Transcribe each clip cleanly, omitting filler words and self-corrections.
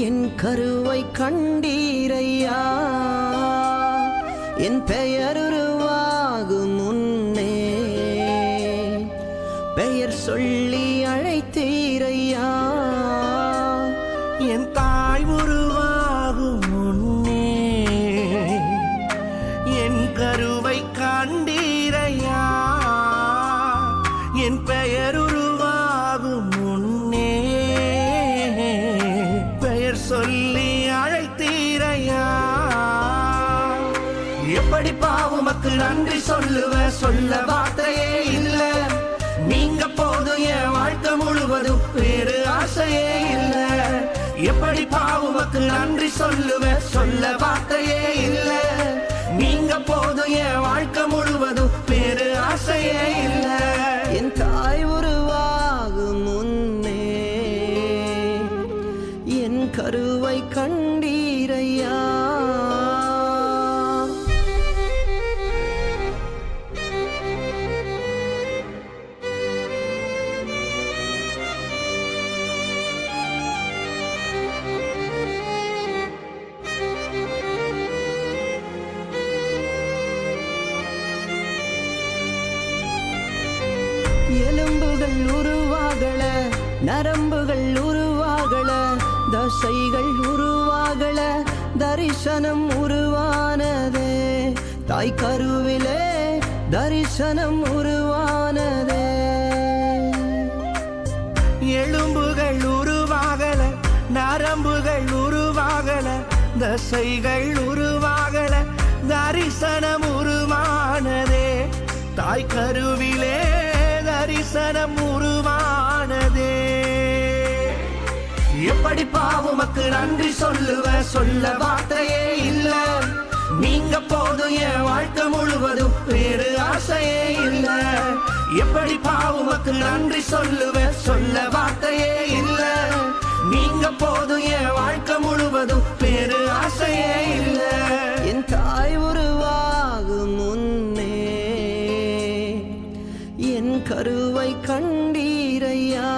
என் கருவை கண்டீரையா, என் பெயர் உருவாகும் முன்னே பெயர் சொல்லி அழைத்தீரையா, என் தாய் உருவாகும் முன்னே என் கருவை கண்டீரையா, என் பெயர் உருவாகும் முன்னே பெயர் சொல்லி அழைத்தீரையா. எப்படி பாவுமக்கு நன்றி சொல்லுவ, சொல்ல வார்த்தையே இல்ல. நீங்க போதும் என் வாழ்க்கை முழுவதும், வேறு ஆசையே இல்ல. எப்படி பாவுமக்கு நன்றி சொல்லுவ, சொல்ல வார்த்தையே இல்ல. நீங்க போதும் என் வாழ்க்கை முழுவதும், வேறு ஆசையே இல்ல. என் தாய் உருவாகும் முன்னே என் கருவை கண்டீரையா. எலும்புகள் உருவாகல, நரம்புகள் உருவாகல, தசைகள் உருவாகல, தரிசனம் உருவானதே. தாய் கருவிலே தரிசனம் உருவானதே. எலும்புகள் உருவாகல, நரம்புகள் உருவாகல, தசைகள் உருவாகல, தரிசனம் உருவானதே. தாய் கருவிலே தரிசனம் உருவானதே. எப்படி பாவுமக்கு நன்றி சொல்லுவ, சொல்ல வார்த்தையே இல்ல. நீங்க போதும் என் வாழ்க்கை முழுவதும், வேறு ஆசையே இல்ல. எப்படி பாவுமக்கு நன்றி சொல்லுவ, சொல்ல வார்த்தையே இல்ல. நீங்க போதும் என் வாழ்க்கை முழுவதும், வேறு ஆசையே இல்ல. என் தாய் உருவாகும் முன்னே என் கருவை கண்டீரையா.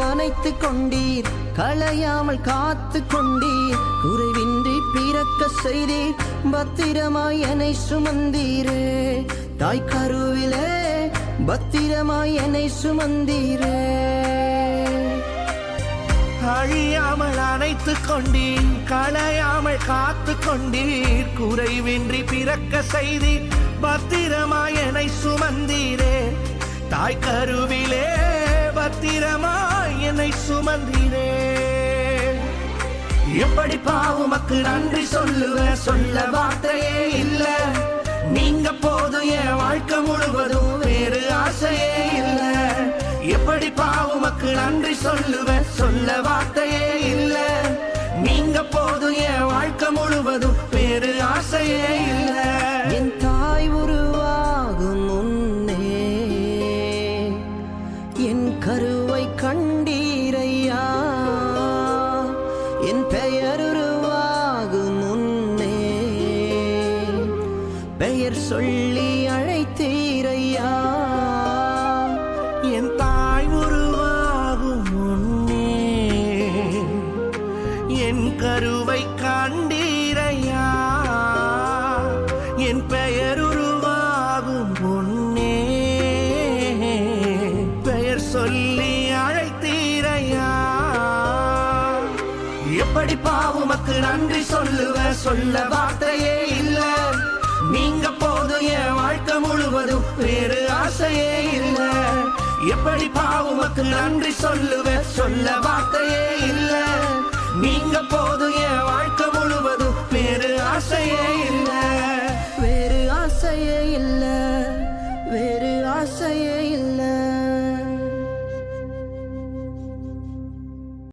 அணைத்து கொண்டீர், களையாமல் காத்து கொண்டீர், குறைவின்றி பிறக்க செய்தீர், பத்திரமாய் என்னை சுமந்தீரே. தாய் கருவிலே பத்திரமாய் என்னை சுமந்தீரே. அழியாமல் அணைத்து கொண்டீர், களையாமல் காத்து கொண்டீர், குறைவின்றி பிறக்க செய்தீர், பத்திரமாய் என்னை சுமந்தீரே. தாய் கருவிலே பத்திரமாய் என்னை சுமந்தீரே. எப்படி பாவுமக்கு நன்றி சொல்லுவ, சொல்ல வார்த்தையே இல்ல. நீங்க போதும் என் வாழ்க்கை முழுவதும், வேறு ஆசையே இல்ல. எப்படி பாவுமக்கு நன்றி சொல்லுவ, சொல்ல வார்த்தையே இல்ல. நீங்க போதும் என் வாழ்க்கை முழுவதும், வேறு ஆசையே இல்ல. என் தாய் உருவாகும் முன்னே என் கருவை கண்டீரையா, என் பெயர் உருவாகும் முன்னே பெயர் சொல்லி அழைத்தீரையா. என் தாய் உருவாகும் முன்னே என் கருவை கண்டீரையா, என் பெயர் உருவாகும் முன்னே பெயர் சொல்லி அழைத்தீரையா. எப்படி பாவுமக்கு நன்றி சொல்லுவ, சொல்ல வார்த்தையே இல்ல. நீங்க போதும் என் வாழ்க்கை முழுவதும், வேறு ஆசையே இல்ல. எப்படி பாவுமக்கு நன்றி சொல்லுவ, சொல்ல வார்த்தையே இல்ல. நீங்க போதும்